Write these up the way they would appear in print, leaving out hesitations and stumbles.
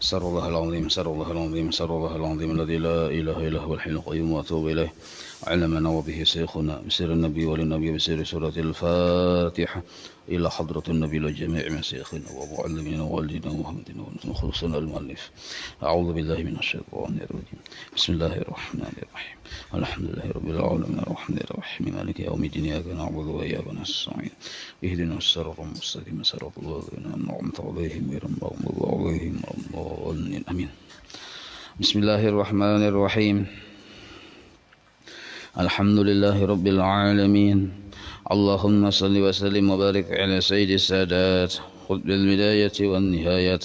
أسأل الله العظيم أسأل الله العظيم أسأل الله العظيم الذي لا إله إلا هو الحي القيوم وأتوب إليه علمنا وبه شيخنا بسر النبي وللنبي بسر سورة الفاتحة إلى حضرة النبي لجميع مشايخنا ومعلمنا ووالدنا ومحمدنا وخلصنا المؤلف أعوذ بالله من الشيطان الرجيم بسم الله الرحمن الرحيم الحمد لله رب العالمين الرحمن الرحيم مالك يوم الدين إياك نعبد وإياك نستعين اهدنا الصراط المستقيم صراط الذين أنعمت عليهم غير المغضوب عليهم ولا الضالين آمين بسم الله الرحمن الرحيم الحمد لله رب العالمين اللهم صل وسلم وبارك على سيد السادات قطب البداية والنهاية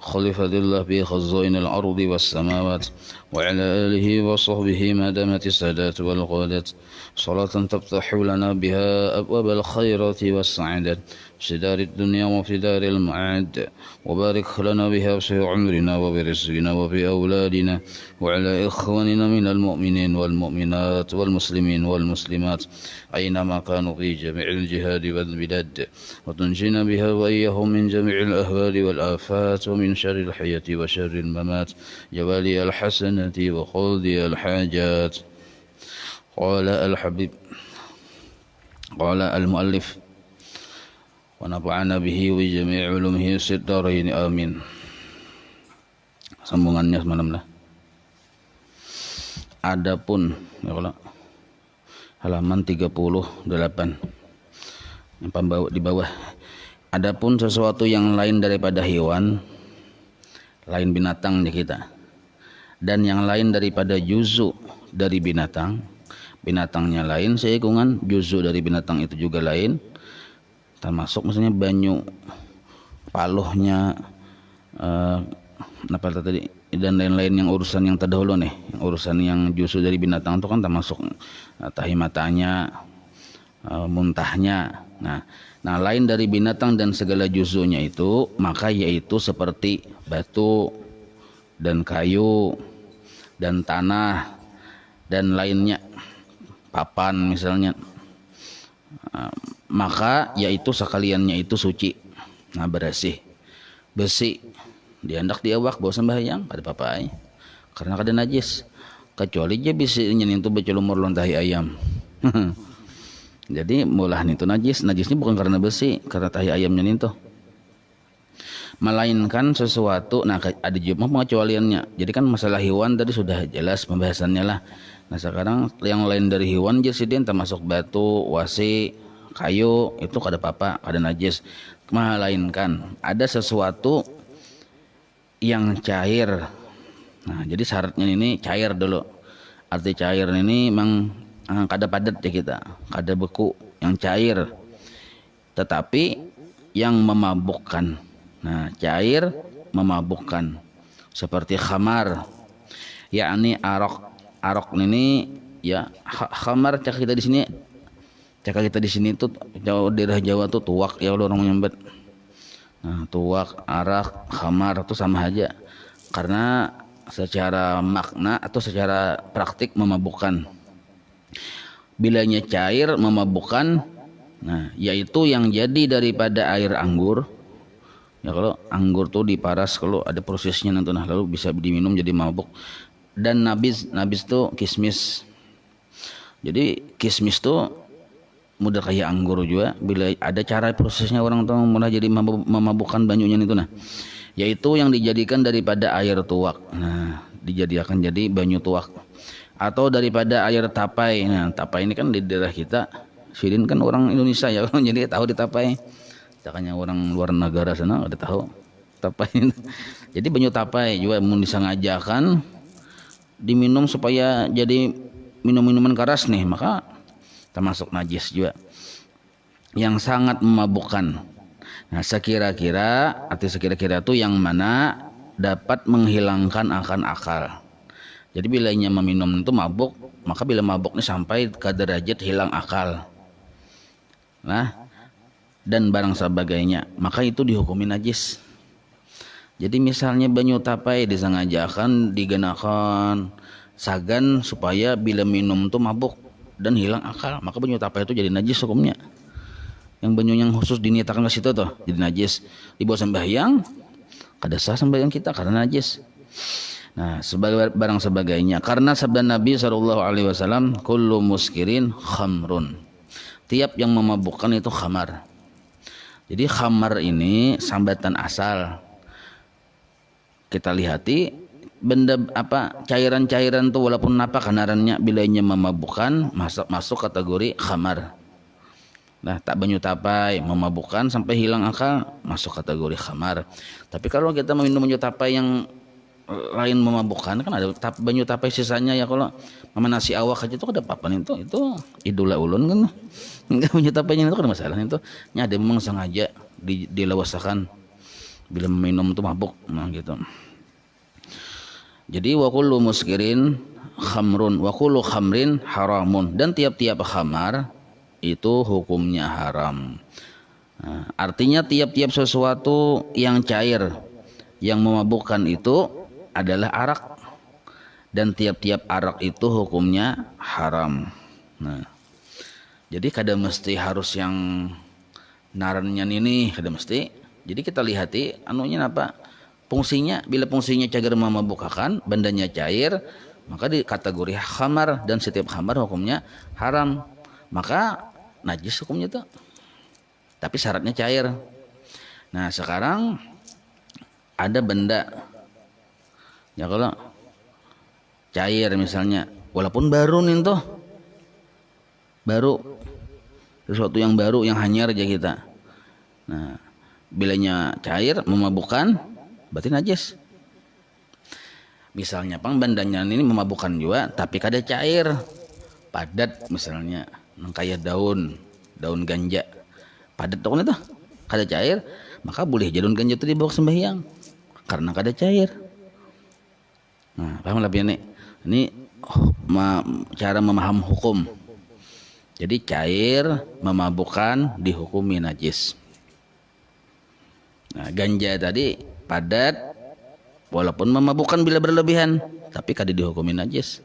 خليفة الله في خزائن الأرض والسماوات وعلى آله وصحبه ما دامت السادات والقادات صلاة تفتح لنا بها أبواب الخيرات والسعادة في دار الدنيا وفي دار المعاد وبارك لنا بها في عمرنا وبرزقنا وفي أولادنا وعلى إخواننا من المؤمنين والمؤمنات والمسلمين والمسلمات أينما كانوا في جميع الجهاد والبلاد وتنجينا بها وإياهم من جميع الأهوال والآفات ومن شر الحياة وشر الممات جوالي الحسنة وقلدي الحاجات قال الحبيب قال المؤلف ونفعنا به وجميع علومه في الدارين آمين. Sambungannya semalam lah. Adapun ya kalau halaman 38 yang di bawah. Adapun sesuatu yang lain daripada hewan, lain binatangnya kita, dan yang lain daripada juzu dari binatang, binatangnya lain seikungan, juzu dari binatang itu juga lain. Termasuk misalnya banyu paluhnya apa tadi dan lain-lain yang urusan yang terdahulu nih, yang urusan yang justru dari binatang itu kan termasuk tahi matanya, muntahnya. Nah lain dari binatang dan segala juzunya itu maka yaitu seperti batu dan kayu dan tanah dan lainnya, papan misalnya. Maka yaitu sekaliannya itu suci, nah bersih, besi diandak diawak bawa sembahyang pada papai karena kada najis kecuali je bisinya itu becelumur lontahi ayam. Jadi mulah itu najisnya bukan karena besi, karena tahi ayamnya itu, melainkan sesuatu. Nah ada juga pengecualiannya. Jadi kan masalah hewan tadi sudah jelas pembahasannya lah. Nah sekarang yang lain dari hewan jadi termasuk batu, wasi, kayu itu kada apa-apa, kada najis. Melainkan ada sesuatu yang cair. Nah jadi syaratnya ini cair dulu. Arti cair ini memang kada padat ya kita, kada beku, yang cair tetapi yang memabukkan. Nah cair memabukkan seperti khamar, yakni arok ini ya. Khamar cak kita di sini tuh daerah Jawa tuh tuak ya orang nyambet. Nah, tuak, arak, khamar itu sama aja karena secara makna atau secara praktik memabukkan. Bilanya cair memabukkan, nah yaitu yang jadi daripada air anggur. Ya kalau anggur tuh diparas, kalau ada prosesnya nanti nah lalu bisa diminum jadi mabuk. Dan nabis tuh kismis. Jadi kismis tuh mudah kayak anggur juga, bila ada cara prosesnya orang tuh mulai jadi memabukkan banyunya itu nah, yaitu yang dijadikan daripada air tuak. Nah dijadikan jadi banyu tuak atau daripada air tapai. Nah tapai ini kan di daerah kita Sirin kan orang Indonesia ya jadi tahu di tapai, makanya orang luar negara sana ada tahu tapai. Jadi banyu tapai juga mau disengajakan diminum supaya jadi minuman keras nih, maka termasuk najis juga yang sangat memabukkan. Nah sekira-kira itu yang mana dapat menghilangkan akan akal. Jadi bilanya meminum itu mabuk, maka bila mabuknya sampai ke derajat hilang akal, nah dan barang sebagainya, maka itu dihukumi najis. Jadi misalnya banyu tapai disengajakan digenakan sagan supaya bila minum itu mabuk dan hilang akal, maka banyu tapai itu jadi najis hukumnya. Yang banyu yang khusus diniatakan ke situ tuh jadi najis. Dibawa sembahyang kada sah sembahyang kita karena najis. Nah, sebagai barang sebagainya karena sabda Nabi SAW, kullu muskirin khamrun. Tiap yang memabukkan itu khamar. Jadi khamar ini sambatan asal. Kita lihati benda apa cairan-cairan tuh walaupun apa kanarannya bilanya memabukkan masuk kategori khamar. Nah, tak banyu tapai memabukkan sampai hilang akal masuk kategori khamar. Tapi kalau kita minum banyu tapai yang lain memabukkan kan ada banyu tapai sisanya ya, kalau memanasi awak aja itu ada apa itu idola ulun kan. Enggak banyu tapainya itu kan masalah itu. Nya ada memang sengaja dilawasakan bila minum itu mabuk nah gitu. Jadi wa kullu muskirin khamrun wa kullu khamrin haramun, dan tiap-tiap khamar itu hukumnya haram. Nah, artinya tiap-tiap sesuatu yang cair yang memabukkan itu adalah arak, dan tiap-tiap arak itu hukumnya haram. Nah, jadi kada mesti harus yang narannya ini, kada mesti. Jadi kita lihati anunya apa fungsinya. Bila fungsinya cair memabukkan, bandanya cair, maka di kategori khamar, dan setiap khamar hukumnya haram. Maka najis hukumnya itu, tapi syaratnya cair. Nah, sekarang ada benda ya kalau cair misalnya walaupun baru nih tuh, baru sesuatu yang baru yang hanyar aja kita. Nah, bilanya cair memabukkan berarti najis. Misalnya pang bandanya ini memabukkan juga tapi kada cair, padat misalnya kayak daun ganja padat tuh itu kada cair, maka boleh daun ganja itu dibawa sembahyang karena kada cair. Nah, paham lah ini cara memaham hukum. Jadi cair memabukkan dihukumi najis. Nah, ganja tadi padat walaupun memabukkan bila berlebihan tapi kada dihukumi najis.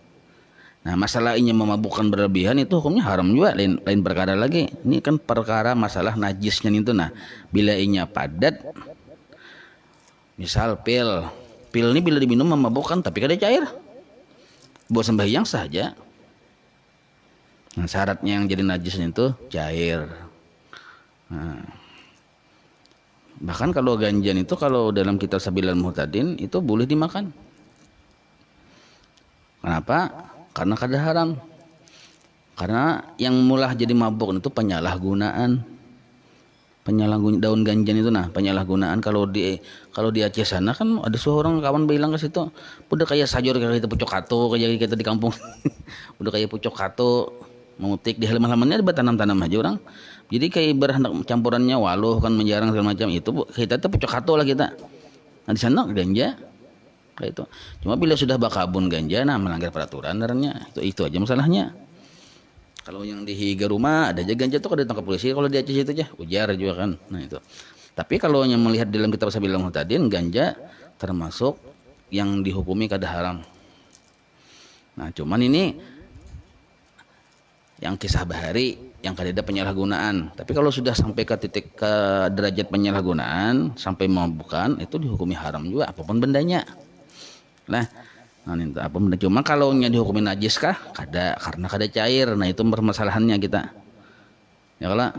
Nah, masalah ini memabukkan berlebihan itu hukumnya haram juga, lain perkara lagi. Ini kan perkara masalah najisnya itu. Nah, bila inya padat, misal pil ini bila diminum memabukkan tapi kada cair, buat sembahyang saja. Nah, syaratnya yang jadi najisnya itu cair. Nah, bahkan kalau ganjan itu kalau dalam kitab Sabilal Muhtadin itu boleh dimakan. Kenapa? Karena kada haram. Karena yang mulah jadi mabuk itu penyalahgunaan daun ganjan itu. Nah, penyalahgunaan kalau di Aceh sana kan ada seorang kawan bilang ke situ, udah kayak sayur kayak kita pucuk kato kayak kita di kampung. Udah kayak pucuk kato memutik di halaman-halamannya ada tanam-tanam aja orang. Jadi kayak berhendak campurannya waluh kan menjarang segala macam itu kita tuh pucuk kato lah kita. Nah, di sana ganja kayak itu. Cuma bila sudah bakabun ganja, nah melanggar peraturan darahnya. Itu aja masalahnya. Kalau yang di Higa rumah ada aja ganja tuh kalau ditangkap polisi, kalau di Aceh itu aja ujar juga kan. Nah itu. Tapi kalau yang melihat dalam kitab Sabilal Muhtadin, ganja termasuk yang dihukumi kada haram. Nah, cuman ini yang kisah bahari yang kada ada penyalahgunaan. Tapi kalau sudah sampai ke titik ke derajat penyalahgunaan sampai memabukkan, itu dihukumi haram juga apapun bendanya. Nah apa benda, cuma kalau dihukumi najis kah? Kada, karena kada cair. Nah, itu permasalahannya kita. Ya kalau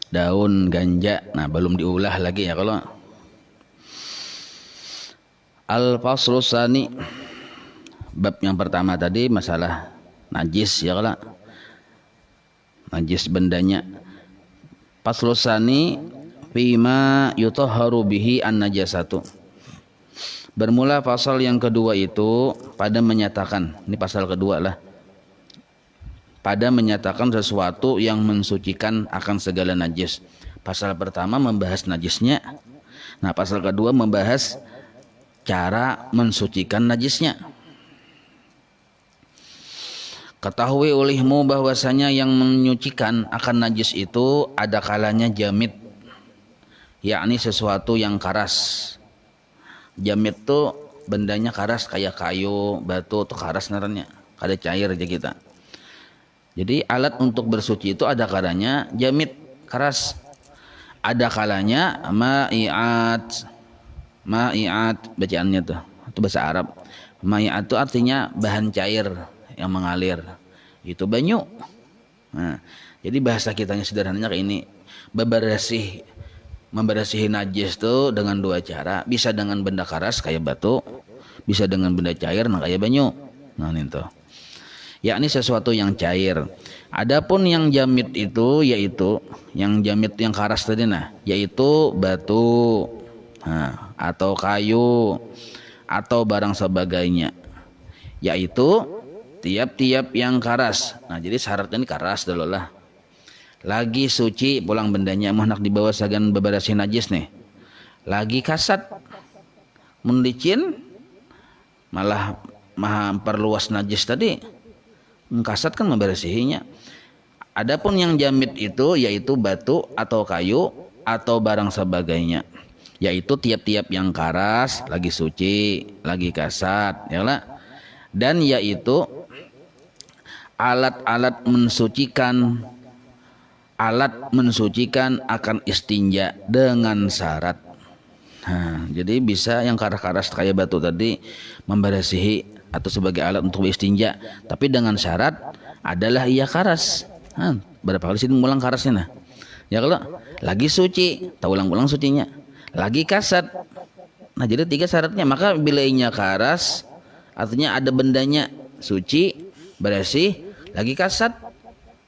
daun ganja, nah belum diolah lagi ya kalau. Al-faslu tsani, bab yang pertama tadi masalah najis ya kalau. Najis bendanya. Faslu tsani fima yutahharu bihi an-najasatu. Bermula pasal yang kedua itu pada menyatakan, ini pasal kedua lah, pada menyatakan sesuatu yang mensucikan akan segala najis. Pasal pertama membahas najisnya. Nah, pasal kedua membahas cara mensucikan najisnya. Ketahui olehmu bahwasanya yang menyucikan akan najis itu ada kalanya jamid, yakni sesuatu yang karas. Jamid tuh bendanya karas kayak kayu, batu tuh karas narannya, kada cair aja kita. Jadi alat untuk bersuci itu ada kalanya jamid, keras. Ada kalanya ma'iat bacaannya tuh, itu bahasa Arab. Ma'iat itu artinya bahan cair yang mengalir, itu banyu. Nah, jadi bahasa kitanya sederhananya kayak ini, membersihi najis tuh dengan dua cara, bisa dengan benda keras kayak batu, bisa dengan benda cair nah kayak banyu. Nah itu yakni sesuatu yang cair. Adapun yang jamit itu yaitu yang jamit yang keras tadi nah yaitu batu, nah, atau kayu atau barang sebagainya, yaitu tiap-tiap yang keras. Nah jadi syaratnya ini keras dulu lah. Lagi suci pulang bendanya mah nak dibawa sagan beberasi najis nih. Lagi kasat menlicin malah perluas najis tadi. Kasat kan membersihinya. Adapun yang jamit itu yaitu batu atau kayu atau barang sebagainya, yaitu tiap-tiap yang keras, lagi suci, lagi kasat, ya lah. Dan yaitu alat-alat mensucikan akan istinja dengan syarat. Nah, jadi bisa yang karas-karas kayak batu tadi membersihi atau sebagai alat untuk istinja, tapi dengan syarat adalah ia karas. Nah, berapa kali sih ngulang karasnya nah? Ya kalau lagi suci, tak ulang-ulang sucinya. Lagi kasat. Nah, jadi 3 syaratnya. Maka bila ianya karas, artinya ada bendanya, suci, bersih, lagi kasat.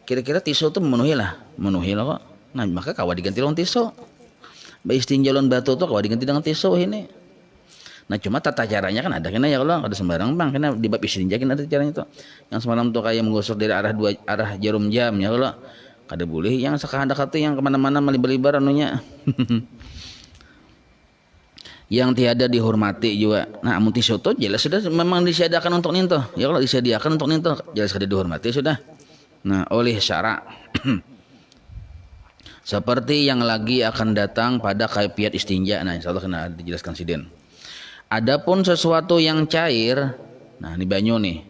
Kira-kira tisu itu memenuhi lah kok. Nah, maka kawa diganti dengan tisu. Istinja lawan batu tuh kawa diganti dengan tisu ini. Nah cuma tata caranya kan ada kena ya kalau ada sembarang bang kena di bab istinja kan ada caranya tuh. Yang semalam tuh kayak menggosok dari arah jarum jam ya kalau kada boleh yang sekahandak itu yang kemana-mana melibar-libar anunya. Yang tiada dihormati juga. Nah amun tisu tuh jelas sudah memang disediakan untuk ninto. Ya kalau disediakan untuk ninto jelas kada dihormati sudah. Nah oleh syara seperti yang lagi akan datang pada kaifiat istinja. Nah insyaallah kena dijelaskan siden. Adapun sesuatu yang cair, nah ini banyu nih,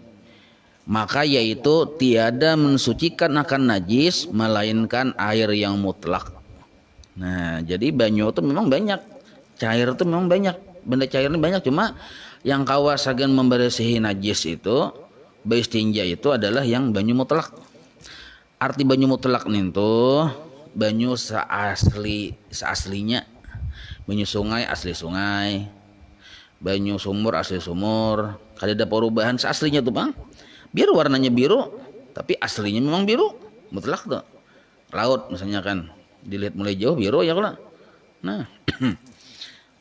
maka yaitu tiada mensucikan akan najis melainkan air yang mutlak. Nah jadi banyu itu memang banyak, cair itu memang banyak, benda cair ini banyak, cuma yang kawasagan membersihi najis itu beristinja itu adalah yang banyu mutlak. Arti banyu mutlak nih tuh banyu seaslinya, banyu sungai asli sungai, banyu sumur asli sumur, kada ada perubahan seaslinya tuh bang. Biru warnanya biru, tapi aslinya memang biru, mutlak tuh. Laut misalnya kan, dilihat mulai jauh biru ya kalau. Nah,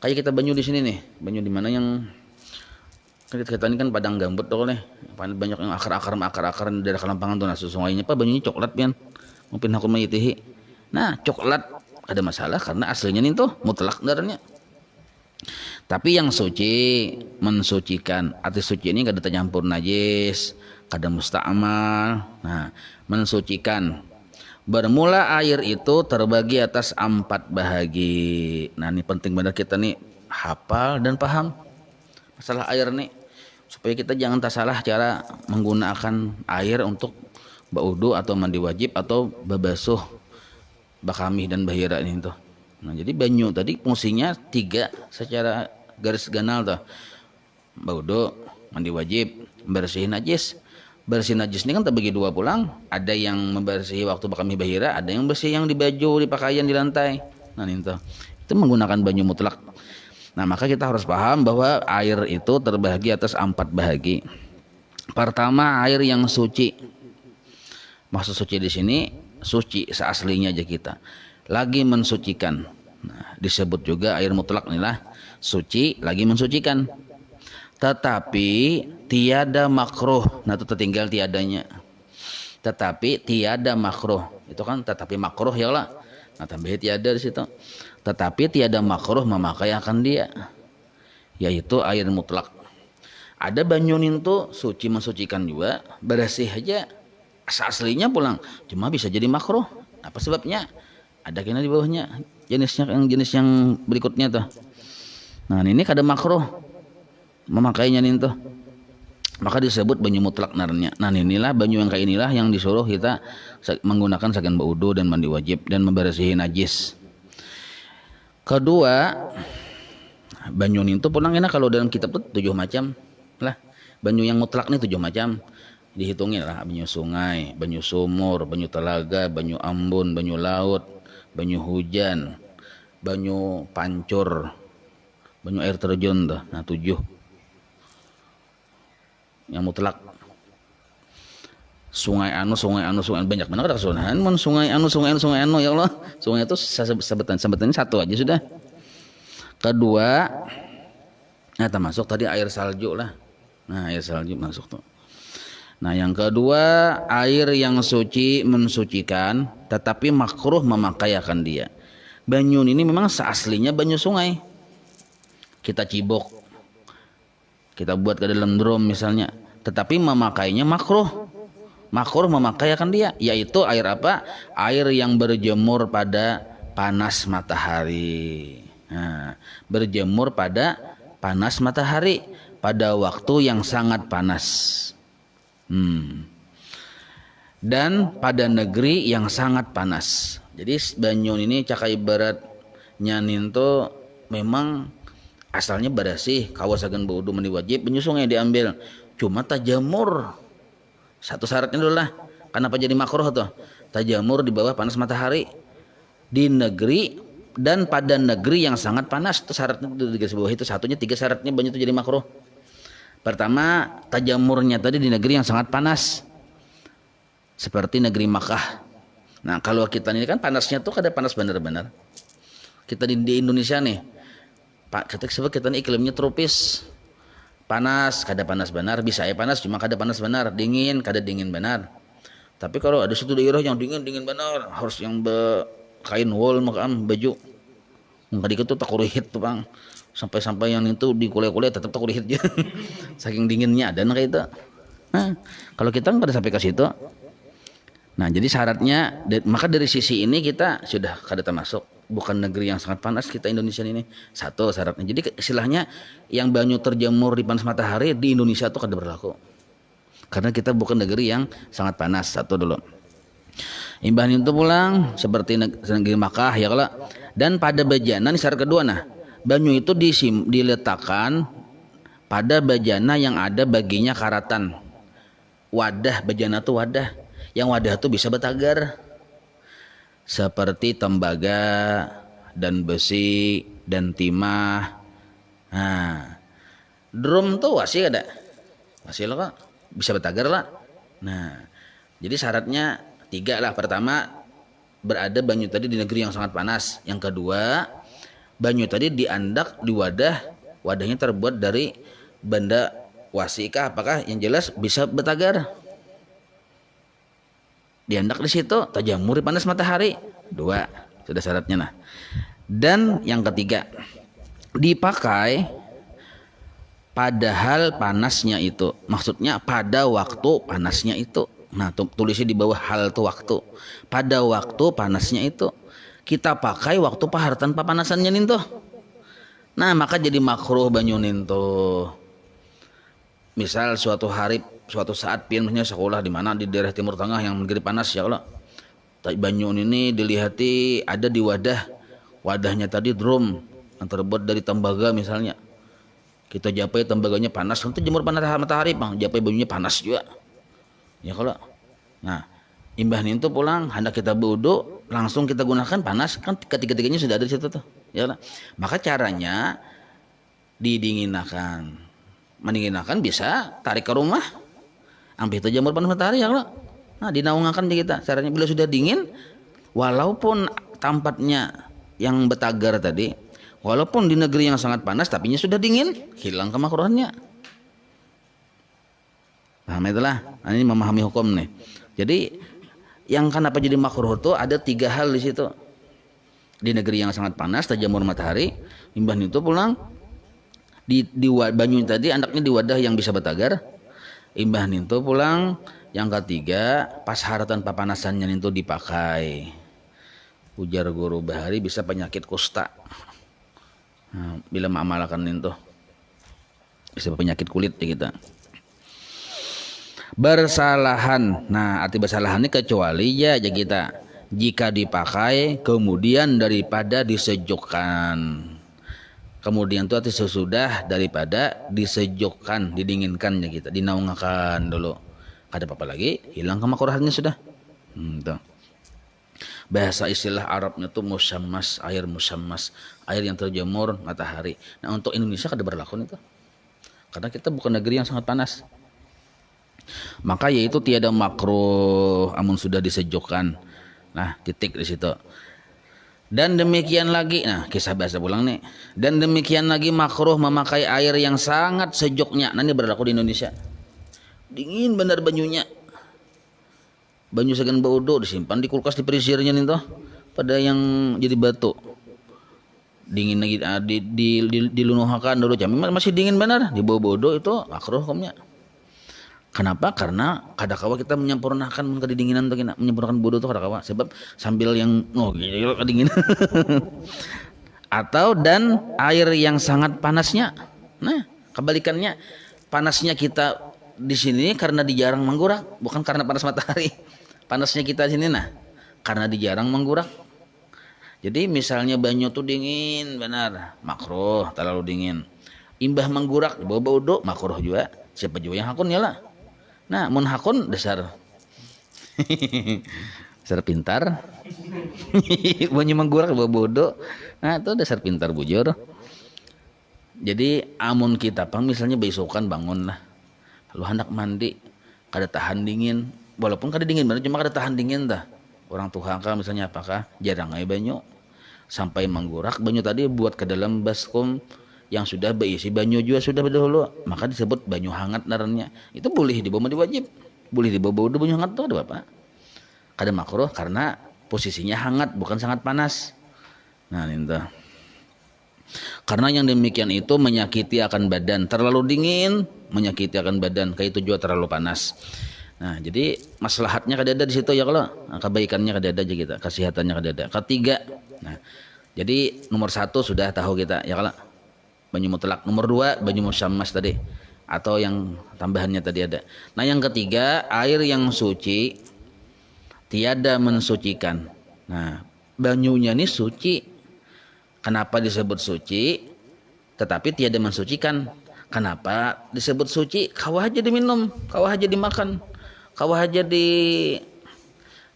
kayak kita banyu di sini nih, banyu di mana yang kita ini kan padang gambut tuh nih, banyak yang akar-akar di daerah Kalampangan tuh. Nah sungainya pak banyunya coklat pian, mungkin aku mayitihi. Nah coklat ada masalah karena aslinya nih tuh mutlak darahnya. Tapi yang suci mensucikan, arti suci ini kada tercampur najis, kada musta'mal. Nah, mensucikan. Bermula air itu terbagi atas 4 bahagi. Nah, ini penting benar kita nih hafal dan paham masalah air nih, supaya kita jangan tak salah cara menggunakan air untuk baudu atau mandi wajib atau babasuh bakamih dan bahira ini tuh. Nah, jadi banyu tadi fungsinya 3 secara garis ganal tuh. Baudo, mandi wajib, bersihin najis. Bersihin najis ini kan terbagi 2 pulang. Ada yang membersihi waktu bakami bahira, ada yang bersih yang di baju, di pakaian, di lantai. Nah, itu menggunakan banyu mutlak. Nah, maka kita harus paham bahwa air itu terbagi atas 4 bahagi. Pertama, air yang suci. Maksud suci di sini suci seaslinya aja kita. Lagi mensucikan. Nah, disebut juga air mutlak inilah suci lagi mensucikan. Tetapi tiada makruh. Nah, itu tertinggal tiadanya. Tetapi tiada makruh. Itu kan tetapi makruh ya lah. Nah, tambah tiada di situ. Tetapi tiada makruh memakai akan dia. Yaitu air mutlak. Ada banyunin tuh suci mensucikan juga, bersih aja. Aslinya pulang. Cuma bisa jadi makruh. Apa sebabnya? Ada kena di bawahnya jenis yang berikutnya tuh. Nah ini kada makruh memakainya nih tuh. maka disebut banyu mutlak narnya. Nah inilah banyu yang kayak inilah yang disuruh kita menggunakan saking berwudu dan mandi wajib dan membersihi najis. Kedua, banyu itu pulang enak kalau dalam kitab tuh 7 macam lah. Banyu yang mutlak nih 7 macam. Dihitungin lah, banyu sungai, banyu sumur, banyu telaga, banyu ambon, banyu laut, banyu hujan, banyu pancur, banyu air terjun tuh. Nah 7 yang mutlak. Sungai anu banyak benar ada kesunahan. Sungai anu ya Allah. Sungai itu sebutannya satu aja sudah. Kedua, nah termasuk tadi air salju lah. Nah air salju masuk tuh. Nah yang kedua, air yang suci mensucikan tetapi makruh memakai akan dia. Banyu ini memang seaslinya banyu sungai. Kita cibok, kita buat ke dalam drum misalnya, tetapi memakainya makruh. Makruh memakai akan dia, yaitu air apa? Air yang berjemur pada panas matahari. Nah, berjemur pada panas matahari pada waktu yang sangat panas. Dan pada negeri yang sangat panas. Jadi banyu ini cakai ibaratnya ninto memang asalnya bersih, kawasan berwudu mandi wajib, banyu sungai diambil. Cuma tajamur. Satu syaratnya dulu lah. Kenapa jadi makruh tuh? Tajamur di bawah panas matahari di negeri dan pada negeri yang sangat panas. Itu syaratnya di bawah itu satunya 3 syaratnya banyu itu jadi makruh. Pertama, tajamurnya tadi di negeri yang sangat panas. Seperti negeri Makkah. Nah, kalau kita ini kan panasnya tuh kada panas benar-benar. Kita di Indonesia nih. Pak, kita ini iklimnya tropis. Panas, kada panas benar, bisa ya panas cuma kada panas benar, dingin, kada dingin benar. Tapi kalau ada satu daerah yang dingin benar, harus yang kain wol makam baju. Kadang itu tak kurihit tuh bang. Sampai yang itu di kuliah-kuliah tetap tak kurihit aja. Saking dinginnya ada kayak itu. Nah, kalau kita nggak ada sampai ke situ. Nah, jadi syaratnya maka dari sisi ini kita sudah kada termasuk bukan negeri yang sangat panas kita Indonesia ini. Satu syaratnya. Jadi istilahnya yang banyu terjemur di panas matahari di Indonesia itu kada berlaku. Karena kita bukan negeri yang sangat panas. Satu dulu. Imbah itu pulang seperti negeri Makkah ya kalau. Dan pada bejana ini syarat kedua nah. Banyu itu diletakkan pada bejana yang ada baginya karatan. Wadah, bejana itu wadah. Yang wadah itu bisa betagar. Seperti tembaga dan besi dan timah. Nah, drum tuh wasi ada. Wasi lah kok. Bisa betagar lah. Nah, jadi syaratnya 3 lah. Pertama, berada banyu tadi di negeri yang sangat panas. Yang kedua, banyu tadi diandak di wadah. Wadahnya terbuat dari benda wasi kah apakah yang jelas bisa betagar. Diandak di situ, tajamur di panas matahari. 2 sudah syaratnya nah. Dan yang ketiga, dipakai padahal panasnya itu. Maksudnya pada waktu panasnya itu. Nah, tulisnya di bawah hal itu waktu. Pada waktu panasnya itu. Kita pakai waktu paharatan papanasannya ninto. Nah, maka jadi makruh banyu ninto. Misal suatu hari, suatu saat pian misalnya sekolah di mana di daerah Timur Tengah yang negeri panas ya Allah. Banyu ini dilihati ada di wadah. Wadahnya tadi drum yang terbuat dari tembaga misalnya. Kita japai tembaganya panas, nanti jemur panas matahari bang, japai banyunya panas juga. Ya kalau. Nah, imbah itu pulang hendak kita wudu, langsung kita gunakan panas kan ketiga-tiganya sudah ada di situ tuh. Ya Allah. Maka caranya didinginkan. Mendinginkan bisa tarik ke rumah. Ambil itu jemur panas matahari ya Allah. Nah, dinaungakan kita. Caranya bila sudah dingin, walaupun tempatnya yang betagar tadi, walaupun di negeri yang sangat panas, tapinya sudah dingin, hilang kemakruhannya. Paham itulah. Nah, ini memahami hukum nih. Jadi yang kenapa jadi makruh itu ada 3 hal di situ. Di negeri yang sangat panas, tajamur matahari, imbah itu pulang di banyu tadi andaknya di wadah yang bisa betagar. Imbah itu pulang yang ketiga pas haratan papanasannya itu dipakai. Ujar guru bahari bisa penyakit kusta. Nah, bila mengamalkan itu bisa penyakit kulit ya kita. Bersalahan. Nah, arti bersalahan ini kecuali ya kita jika dipakai kemudian daripada disejukkan. Kemudian itu arti sesudah daripada disejukkan, didinginkan ya kita, dinaungakan dulu. Ada apa lagi? Hilang kemakruhannya sudah. Tuh. Bahasa istilah Arabnya tuh musammas, air yang terjemur matahari. Nah, untuk Indonesia kada berlaku itu. Karena kita bukan negeri yang sangat panas. Maka yaitu tiada makruh amun sudah disejukkan. Nah, titik di situ. Dan demikian lagi, nah kisah bahasa pulang nih. Dan demikian lagi makruh memakai air yang sangat sejuknya. Nah, ini berlaku di Indonesia. Dingin benar banyunya. Banyu segan baudo disimpan di kulkas di perisirnya nih toh. Pada yang jadi batu. Dingin lagi dilunuhkan dulu jam masih dingin benar di bawah bodo itu makruh hukumnya. Kenapa? Karena kadakawa kita menyempurnakan kedinginan tuh kita menyempurnakan bodo tuh kadakawa sebab sambil yang gitu kedinginan. Atau dan air yang sangat panasnya. Nah, kebalikannya panasnya kita di sini karena dijarang menggurak, bukan karena panas matahari. Panasnya kita di sini nah karena dijarang menggurak. Jadi misalnya banyu tuh dingin benar, makruh terlalu dingin. Imbah menggurak bau bodo makruh juga. Siapa juga yang hakun ya lah. Nah, mun hakun dasar dasar pintar. Banyu menggurak bau bodo. Nah, itu dasar pintar bujur. Jadi amun kita pang misalnya besokan bangun lah. Lalu hendak mandi kada tahan dingin. Walaupun kada dingin benar cuma kada tahan dingin dah. Orang tua kah misalnya apakah jarang aja banyu sampai menggurak banyu tadi buat ke dalam baskom yang sudah berisi banyu juga sudah dahulu maka disebut banyu hangat narannya itu boleh dibawa diwajib boleh dibawa banyu hangat tuh ada apa kada makruh karena posisinya hangat bukan sangat panas. Nah itu karena yang demikian itu menyakiti akan badan terlalu dingin menyakiti akan badan kayak itu juga terlalu panas. Nah, jadi maslahatnya kada ada di situ ya kalau kebaikannya kada ada aja kita, kesehatannya kada ada. Ketiga, nah, jadi nomor 1 sudah tahu kita ya kalau banyu mutlak. Nomor 2 banyu musammas tadi atau yang tambahannya tadi ada. Nah, yang ketiga air yang suci tiada mensucikan. Nah, banyunya ini suci. Kenapa disebut suci? Tetapi tiada mensucikan. Kenapa disebut suci? Kawah aja diminum, kawah aja dimakan. Kawah aja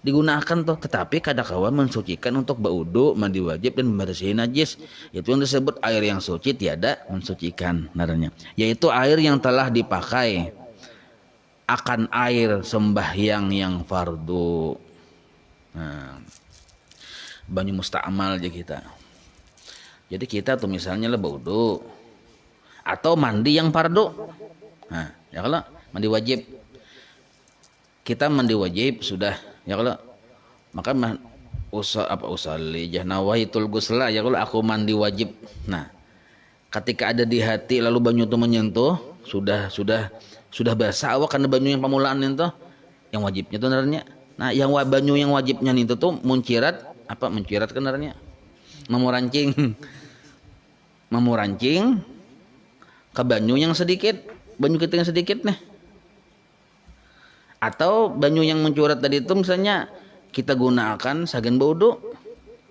digunakan tuh, tetapi kada kawah mensucikan untuk baudu, mandi wajib dan membersihkan najis. Itu yang disebut air yang suci tiada mensucikan naranya. Yaitu air yang telah dipakai akan air sembahyang yang fardu. Nah, banyu musta'mal aja kita. Jadi kita tuh misalnya lah baudu atau mandi yang fardu. Nah, ya kalau mandi wajib kita mandi wajib sudah ya kalau maka usali jahnawaitul gusla ya kalau aku mandi wajib. Nah, ketika ada di hati lalu banyu itu menyentuh sudah basah awak karena banyu yang pamulaan itu yang wajibnya itu sebenarnya. Nah, yang banyu yang wajibnya itu tuh muncirat kenarnya memurancing ke banyu yang sedikit, banyu kita yang sedikit nih. Atau banyu yang mencurat tadi itu misalnya kita gunakan sagan baudu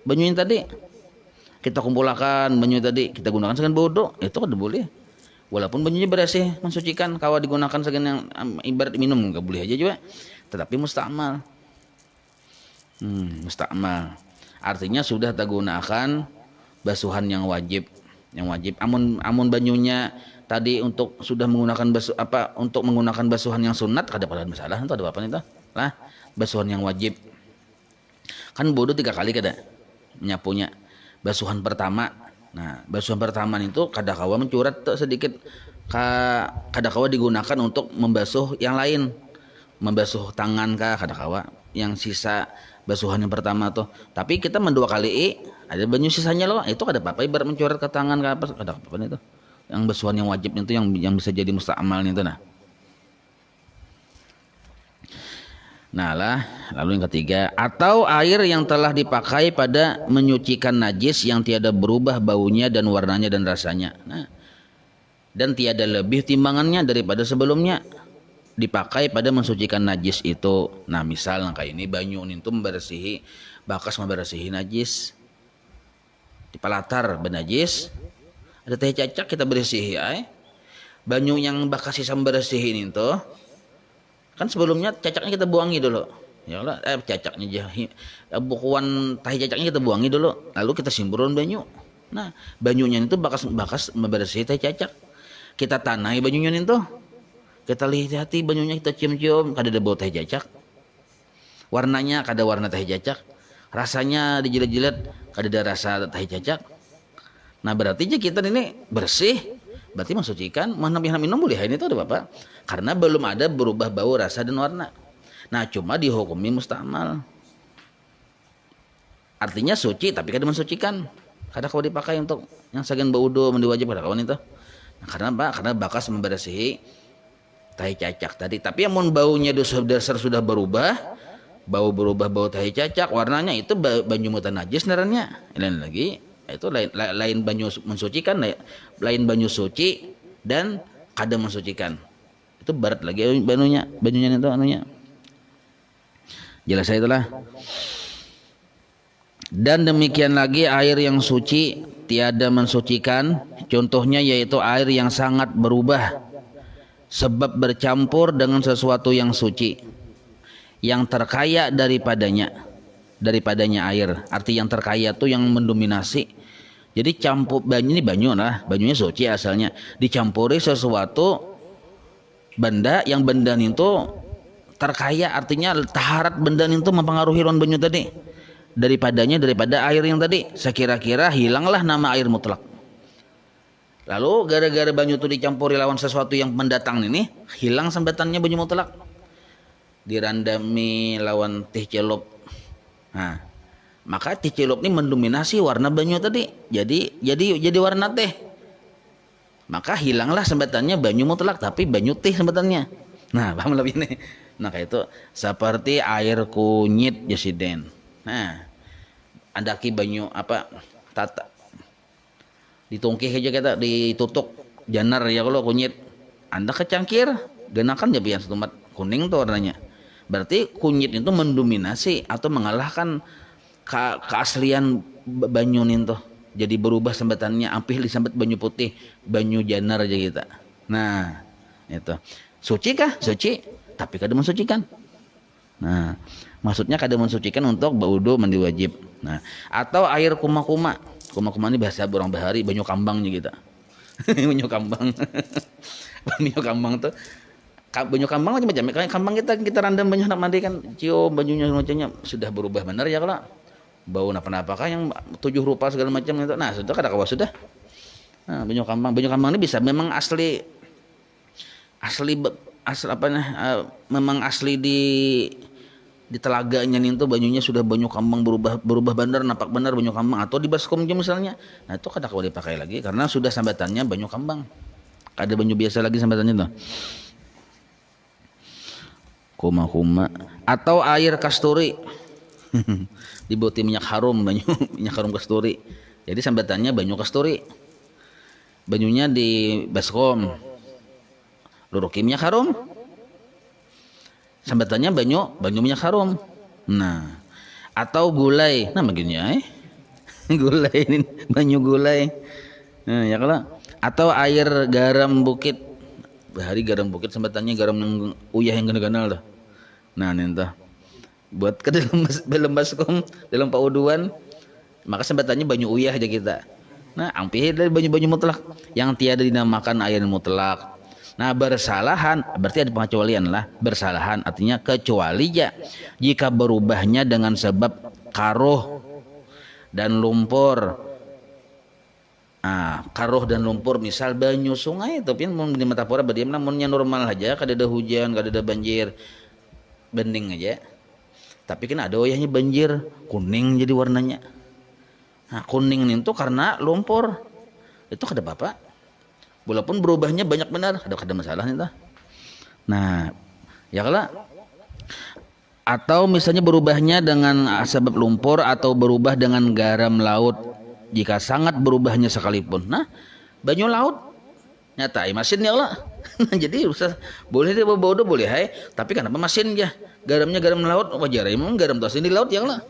banyu yang tadi kita kumpulkan banyu tadi kita gunakan sagan baudu itu kan boleh walaupun banyunya bersih mensucikan kawa digunakan sagan yang ibarat minum nggak boleh aja juga tetapi musta'mal artinya sudah tak gunakan basuhan yang wajib amun banyunya tadi untuk sudah menggunakan untuk menggunakan basuhan yang sunat kada pada masalah itu ada apa nih lah basuhan yang wajib kan bodoh 3 kali kada nyapunya basuhan pertama. Nah, basuhan pertama itu kada kawa mencurat sedikit kada kawa digunakan untuk membasuh yang lain membasuh tangan kah kada kawa yang sisa basuhan yang pertama tuh tapi kita mendua kali ada banyu sisanya loh itu kada apa-apa ibarat mencurat ke tangan kah apa kada apa-apa itu yang basuhan yang wajib itu yang bisa jadi musta'mal itu nah lah lalu yang ketiga atau air yang telah dipakai pada menyucikan najis yang tiada berubah baunya dan warnanya dan rasanya nah dan tiada lebih timbangannya daripada sebelumnya dipakai pada mensucikan najis itu. Nah misal kayak ini banyu itu membersihi bakas membersihi najis di palatar benajis ada teh cacak kita bersihi banyu yang bakas sisa membersihin itu kan sebelumnya cacaknya kita buangi dulu ya lah cacaknya bukuan tahi cacaknya kita buangi dulu lalu kita simburin banyu. Nah banyunya itu bakas membersihi teh cacak kita tanahi banyunya itu kita lihat-hati banyunya kita cium-cium kada ada bau teh cacak warnanya kada warna teh cacak rasanya dijilat-jilat kada ada rasa teh cacak. Nah berarti kita ini bersih berarti mensucikan mau minum boleh ini tuh ada apa karena belum ada berubah bau rasa dan warna. Nah cuma dihukumi mustamal artinya suci tapi kada mensucikan kada kau dipakai untuk yang segan baudo mandi wajib kada kawan itu. Nah, karena apa karena bakas membersihi tahi cacak tadi tapi yang baunya dasar sudah berubah bau tahi cacak warnanya itu banyu mutan najis narannya lain lagi itu lain banyu mensucikan lain banyu suci dan kada mensucikan itu barat lagi banyunya itu anunya jelas itulah. Dan demikian lagi air yang suci tiada mensucikan contohnya yaitu air yang sangat berubah sebab bercampur dengan sesuatu yang suci yang terkaya daripadanya air arti yang terkaya itu yang mendominasi jadi campur banyu lah banyunya suci asalnya dicampuri sesuatu benda yang benda itu terkaya artinya taharat benda itu mempengaruhi lawan banyu tadi daripada air yang tadi sekira-kira hilanglah nama air mutlak. Lalu gara-gara banyu itu dicampuri lawan sesuatu yang mendatang ini hilang sambatannya banyu mutlak dirandami lawan teh celup. Nah, maka teh celup ini mendominasi warna banyu tadi. Jadi warna teh. Maka hilanglah sambatannya banyu mutlak tapi banyu teh sambatannya. Nah, paham lebih ini. Nah, kayak itu seperti air kunyit jasiden. Nah, andaki banyu apa tata ditungkih aja kita ditutuk janar ya kalau kunyit. Anda kecangkir genakan ya biar setumat kuning tuh warnanya. Berarti kunyit itu mendominasi atau mengalahkan keaslian banyu itu. Jadi berubah sambatannya ampih disambat banyu putih, banyu janar aja kita. Nah, itu. Suci kah? Suci, tapi kada mensucikan. Nah, maksudnya kada mensucikan untuk baudo mandi wajib. Nah, atau air kuma-kuma. Kuma-kuma ini bahasa orang bahari banyu kambangnya kita. Banyu kambang. Banyu kambang tuh banyu kambang macam-macam kayak kambang kita randam banyu nak mandi kan cium banyunya macamnya sudah berubah benar ya kalau bau apa-apakah yang 7 rupa segala macam itu nah sudah kada kawas sudah. Nah, banyu kambang ini bisa memang asli apa memang asli di telaganya nih itu banyunya sudah banyu kambang berubah benar nampak benar banyu kambang atau di baskom misalnya. Nah itu kada kawas dipakai lagi karena sudah sambatannya banyu kambang. Kada banyu biasa lagi sambatannya tuh. Kuma-kuma atau air kasturi dibuti minyak harum minyak harum kasturi jadi sambatannya banyu kasturi banyunya di baskom luruki minyak harum sambatannya banyu minyak harum. Nah atau gulai nah begini gulai ini banyu gulai nah, ya kalau atau air garam bukit bahari garam bukit sambatannya garam yang uyah yang ganal-ganal dah. Nah entah buat ke dalam baskom dalam pauduan maka sambatannya banyu uyah aja kita. Nah ampih dari banyu-banyu mutlak yang tiada dinamakan air mutlak. Nah bersalahan berarti ada pengecualian lah bersalahan artinya kecuali ya jika berubahnya dengan sebab karuh dan lumpur. Karuh dan lumpur misal banyu sungai tapi di Matapura badiam namunnya normal aja kada ada hujan kada ada banjir bening aja tapi kan ada wayahnya banjir kuning jadi warnanya. Nah kuning itu karena lumpur itu kada apa-apa walaupun berubahnya banyak benar ada masalah nih. Nah ya kalau atau misalnya berubahnya dengan sebab lumpur atau berubah dengan garam laut jika sangat berubahnya sekalipun. Nah banyu laut nyata masin ya Allah. Jadi usah boleh dia bodoh boleh hai, tapi kenapa masin ya? Garamnya garam laut wajar emang garam tuh di laut ya Allah.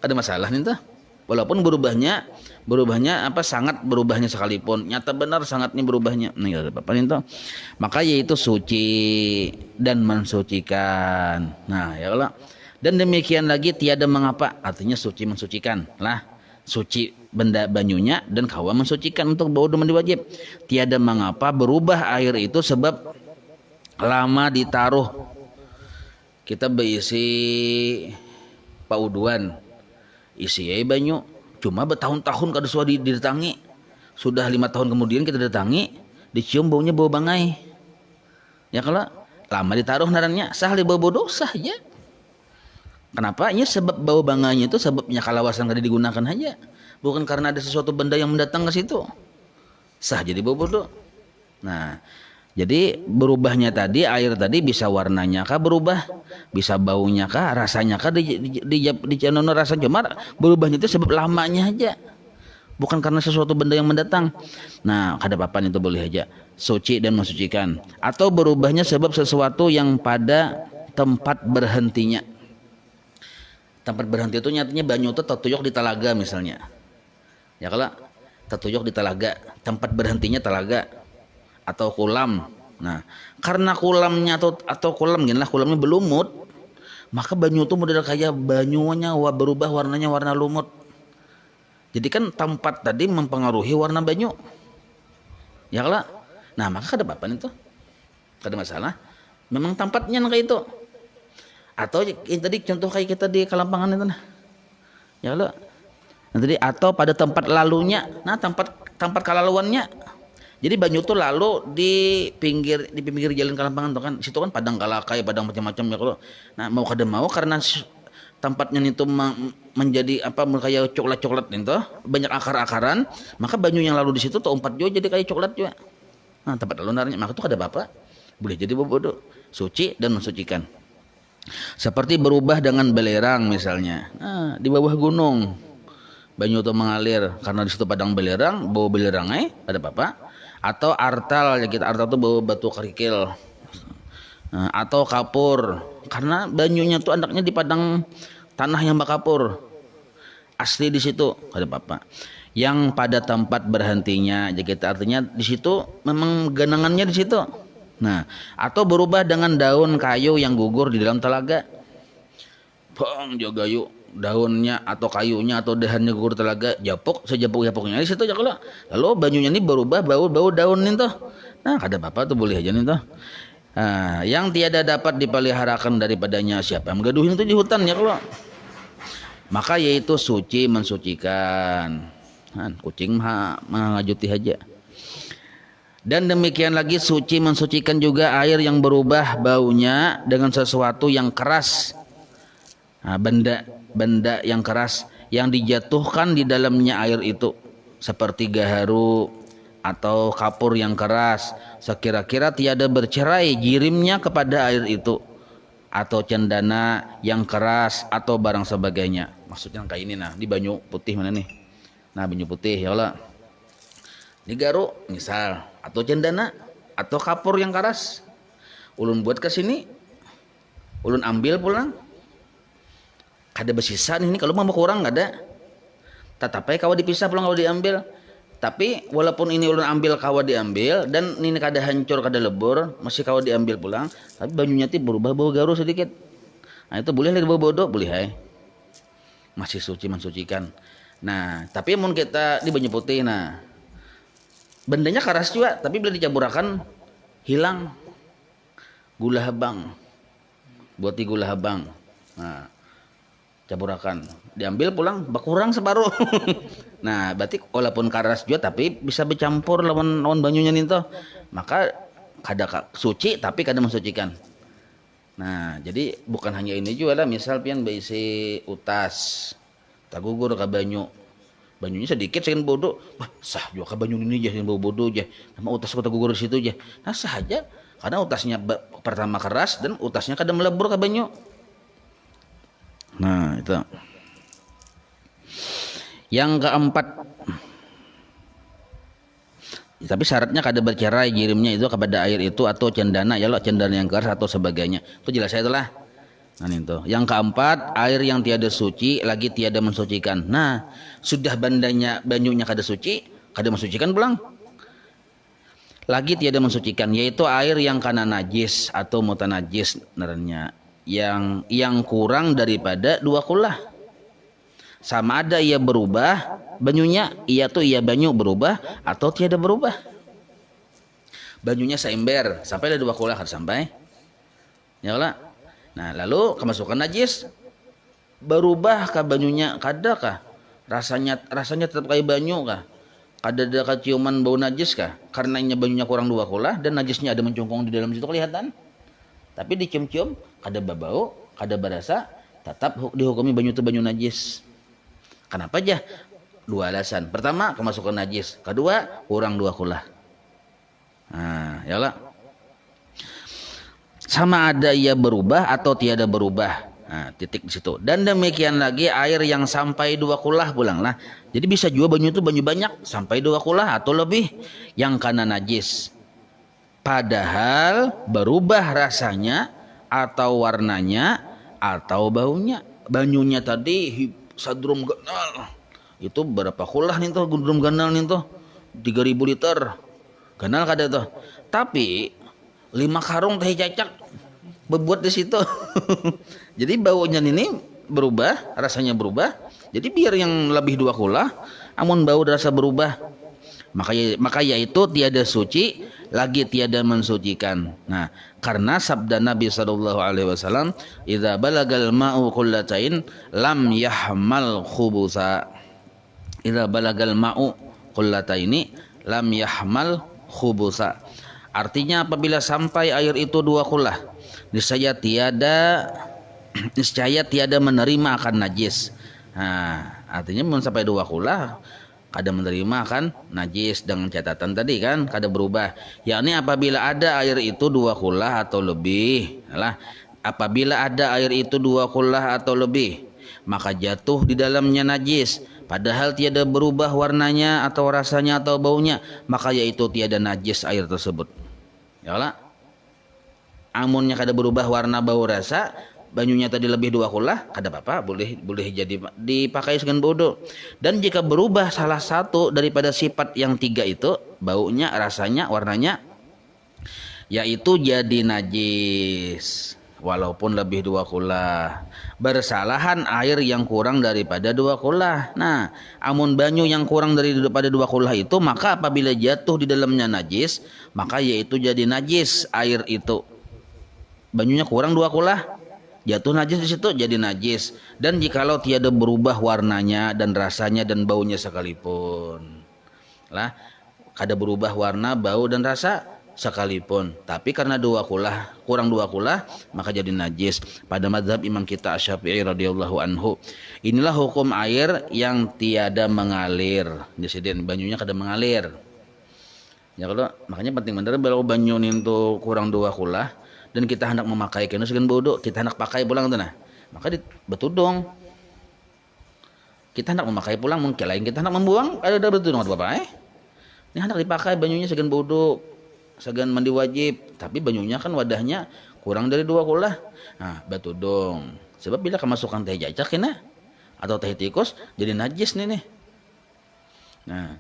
Ada masalah nih tah. Walaupun berubahnya apa sangat berubahnya sekalipun nyata benar sangatnya berubahnya. Nih ada apa nih tah. Maka yaitu suci dan mensucikan. Nah ya Allah. Dan demikian lagi tiada mengapa artinya suci mensucikan lah. Suci benda banyunya dan kawa mensucikan untuk bau mandi wajib. Tiada mengapa berubah air itu sebab lama ditaruh. Kita berisi pauduan isi banyu cuma bertahun-tahun kada suah didatangi. Sudah 5 tahun kemudian kita datangi dicium baunya bau bangai. Ya kalau lama ditaruh narannya sah bau bodoh sah ya. Kenapa? Ya sebab bau banganya itu sebabnya kalawasan kada digunakan aja. Bukan karena ada sesuatu benda yang mendatang ke situ. Sah jadi bau bodoh. Nah, jadi berubahnya tadi air tadi bisa warnanya kah berubah, bisa baunya kah, rasanya kah di channel rasa cuma berubahnya itu sebab lamanya aja. Bukan karena sesuatu benda yang mendatang. Nah, kada papan itu boleh aja. Suci dan mensucikan. Atau berubahnya sebab sesuatu yang pada tempat berhentinya. Tempat berhenti itu nyatanya banyu itu tertuyuk di telaga misalnya. Ya kalau tertuyuk di telaga, tempat berhentinya telaga atau kolam. Nah, karena kolamnya atau kolam gini lah, kolamnya berlumut, maka banyu itu model kayak banyunya berubah warnanya warna lumut. Jadi kan tempat tadi mempengaruhi warna banyu. Ya kalau, nah maka ada apa itu? Kada masalah. Memang tempatnya kayak itu. Atau yang tadi contoh kayak kita di Kalampangan itu nah. Ya Allah. Nah, tadi atau pada tempat lalunya. Nah, tempat kalaluannya. Jadi banyu tuh lalu di pinggir jalan Kalampangan tuh kan. Situ kan padang kalakai, padang macam-macam ya kalau. Nah, mau kada mau karena tempatnya itu menjadi apa kayak coklat-coklat itu, banyak akar-akaran, maka banyu yang lalu di situ tuh umpat juga jadi kayak coklat juga. Nah, tempat lalu naranya maka itu kada apa-apa. Boleh jadi bodoh. Suci dan mensucikan. Seperti berubah dengan belerang misalnya. Nah, di bawah gunung banyu itu mengalir karena di situ padang belerang, bau belerang ada apa-apa. Atau artal, ya kita artal itu bau batu kerikil. Nah, atau kapur karena banyunya tuh anaknya di padang tanah yang bakapur. Asli di situ ada apa-apa. Yang pada tempat berhentinya, jadi kita artinya di situ memang genangannya di situ. Nah, atau berubah dengan daun kayu yang gugur di dalam telaga. Bang, jaga yuk daunnya atau kayunya atau dahannya gugur telaga, japuk sejapuk-japuknya di situ ya kalau. Lalu banyunya ini berubah bau daun itu. Nah, kada apa-apa tuh boleh aja nih tuh. Nah, yang tiada dapat dipeliharakan daripadanya siapa yang menggaduhin itu di hutan ya kalau. Maka yaitu suci mensucikan. Nah, kucing mengajuti aja. Dan demikian lagi suci mensucikan juga air yang berubah baunya dengan sesuatu yang keras. Nah, benda yang keras yang dijatuhkan di dalamnya air itu seperti gaharu atau kapur yang keras sekira-kira tiada bercerai jirimnya kepada air itu atau cendana yang keras atau barang sebagainya. Maksudnya kayak ini nah di banyu putih mana nih? Nah, banyu putih ya Allah. Di garu misal atau cendana atau kapur yang keras ulun buat ke sini ulun ambil pulang kada bersisa ini kalau mau kurang ada tetapi kawa dipisah pulang kalau diambil tapi walaupun ini ulun ambil kawa diambil dan ini kada hancur kada lebur masih kawa diambil pulang tapi banyunya ti berubah bau garu sedikit. Nah itu boleh bau bodoh boleh hai masih suci mensucikan. Nah tapi mun kita di banyu putih nah bendanya keras juga tapi bila dicaburakan hilang gula habang buat di gula habang. Nah caburakan diambil pulang berkurang separuh. Nah berarti walaupun keras juga tapi bisa bercampur lawan banyunya itu maka kada suci tapi kada mensucikan. Nah jadi bukan hanya ini juga lah misal pian berisi utas tagugur ke banyu banyunya sedikit sekian bodoh wah sah juga ke banyu ini aja yang bau bodoh aja nama utas kota gugur di situ aja nah sah aja karena utasnya pertama keras dan utasnya kada melebur ke banyu. Nah itu yang keempat Tapi syaratnya kada bercerai jirimnya itu kepada air itu atau cendana ya lo cendana yang keras atau sebagainya. Itu jelas saya itulah. Nah itu. Yang keempat, air yang tiada suci lagi tiada mensucikan. Nah, sudah bandanya banyunya kada suci, kada mensucikan pulang. Lagi tiada mensucikan yaitu air yang kana najis atau mutanajis naranya. Yang kurang daripada 2 kullah. Sama ada ia berubah banyunya, ia banyu berubah atau tiada berubah. Banyunya seember sampai ada 2 kullah kada sampai. Ya lah. Nah, lalu kemasukan najis berubah kah banyunya kadakah? Rasanya tetap kayak banyu kah? Kada ada keciuman bau najis kah? Karenanya banyunya kurang 2 kullah dan najisnya ada mencungkung di dalam situ kelihatan. Tapi dicium-cium kada berbau, kada berasa, tetap dihukumi banyu itu banyu najis. Kenapa aja? 2 alasan. Pertama, kemasukan najis. Kedua, kurang 2 kullah. Nah, ya lah. Sama ada ia berubah atau tiada berubah. Nah, titik di situ. Dan demikian lagi air yang sampai 2 kullah pulang lah. Jadi bisa juga banyu itu banyu banyak sampai 2 kullah atau lebih yang kana najis. Padahal berubah rasanya atau warnanya atau baunya. Banyunya tadi sadrum ganal. Itu berapa kullah nih tuh drum ganal nih tuh? 3000 liter. Ganal kada tuh. Tapi 5 karung teh cacak berbuat di situ. Jadi baunya ini berubah, rasanya berubah. Jadi biar yang lebih 2 kullah, amun bau rasa berubah. Maka yaitu tiada suci lagi tiada mensucikan. Nah, karena sabda Nabi sallallahu alaihi wasallam, "Idza balagal ma'u qullatain lam yahmal khubusa." Idza balagal ma'u qullataini lam yahmal khubusa. Artinya apabila sampai air itu 2 kullah, niscaya tiada menerima akan najis. Nah, artinya sampai 2 kullah kada menerima akan najis dengan catatan tadi kan kada berubah. Yakni apabila ada air itu 2 kullah atau lebih. Alah, apabila ada air itu 2 kullah atau lebih, maka jatuh di dalamnya najis. Padahal tiada berubah warnanya atau rasanya atau baunya, maka yaitu tiada najis air tersebut. Ya lah. Amunnya kada berubah warna bau rasa, banyunya tadi lebih 2 kullah, kada apa-apa, boleh jadi dipakai segan wudu. Dan jika berubah salah satu daripada sifat yang 3 itu, baunya, rasanya, warnanya, yaitu jadi najis. Walaupun lebih 2 kullah, bersalahan air yang kurang daripada 2 kullah. Nah, amun banyu yang kurang daripada 2 kullah itu, maka apabila jatuh di dalamnya najis, maka yaitu jadi najis air itu. Banyunya kurang 2 kullah, jatuh najis di situ jadi najis. Dan jikalau tiada berubah warnanya dan rasanya dan baunya sekalipun, lah kada berubah warna, bau dan rasa sekalipun, tapi karena 2 kullah, kurang 2 kullah, maka jadi najis. Pada mazhab imam kita Asy-Syafi'i radhiyallahu anhu, inilah hukum air yang tiada mengalir. Jadi banyunya kada mengalir. Ya kalau makanya penting bener kalau banyu itu kurang 2 kullah dan kita hendak memakai kena segan bodoh, kita hendak pakai pulang tuh nah, maka betudong. Kita hendak memakai pulang mungkin lain kita hendak membuang, ada betudong apa apa ini hendak dipakai banyunya segan bodoh, segan mandi wajib, tapi banyunya kan wadahnya kurang dari 2 kullah. Nah, betudong. Sebab bila kemasukan teh cacak kena atau teh tikus jadi najis nih. Nah,